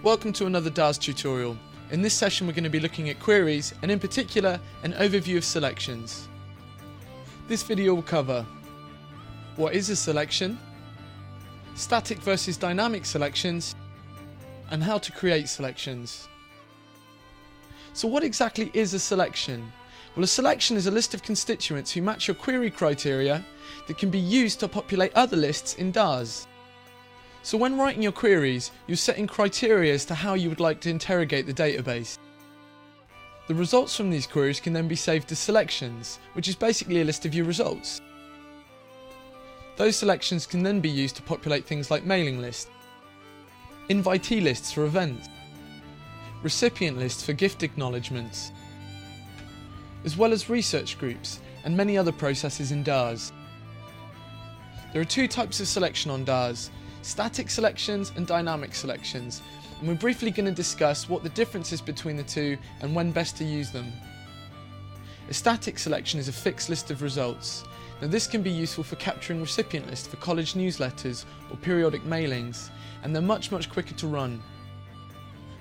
Welcome to another DARS tutorial. In this session we're going to be looking at queries and in particular an overview of selections. This video will cover what is a selection, static versus dynamic selections, and how to create selections. So what exactly is a selection? Well, a selection is a list of constituents who match your query criteria that can be used to populate other lists in DARS. So when writing your queries, you're setting criteria as to how you would like to interrogate the database. The results from these queries can then be saved as selections, which is basically a list of your results. Those selections can then be used to populate things like mailing lists, invitee lists for events, recipient lists for gift acknowledgements, as well as research groups and many other processes in DARS. There are two types of selection on DARS: static selections and dynamic selections, and we're briefly going to discuss what the difference is between the two and when best to use them. A static selection is a fixed list of results. Now this can be useful for capturing recipient lists for college newsletters or periodic mailings, and they're much quicker to run.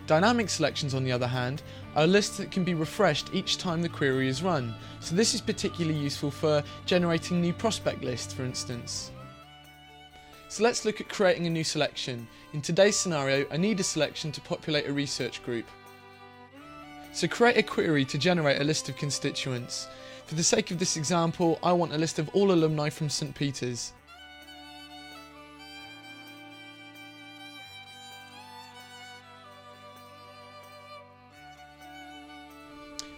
Dynamic selections, on the other hand, are lists that can be refreshed each time the query is run, so this is particularly useful for generating new prospect lists, for instance. So let's look at creating a new selection. In today's scenario, I need a selection to populate a research group. So create a query to generate a list of constituents. For the sake of this example, I want a list of all alumni from St. Peter's.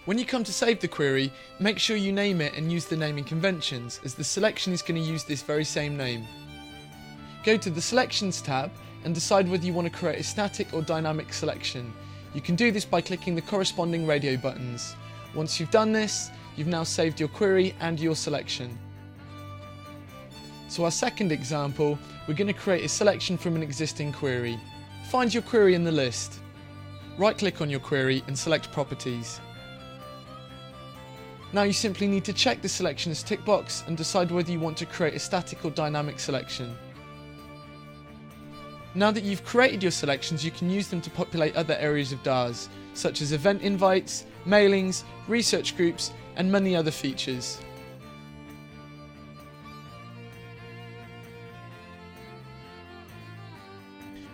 When you come to save the query, make sure you name it and use the naming conventions, as the selection is going to use this very same name. Go to the Selections tab and decide whether you want to create a static or dynamic selection. You can do this by clicking the corresponding radio buttons. Once you've done this, you've now saved your query and your selection. So our second example, we're going to create a selection from an existing query. Find your query in the list. Right-click on your query and select Properties. Now you simply need to check the selections tick box and decide whether you want to create a static or dynamic selection. Now that you've created your selections, you can use them to populate other areas of DARS, such as event invites, mailings, research groups, and many other features.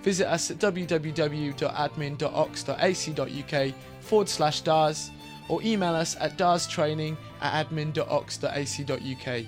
Visit us at www.admin.ox.ac.uk/DARS or email us at darstraining@admin.ox.ac.uk.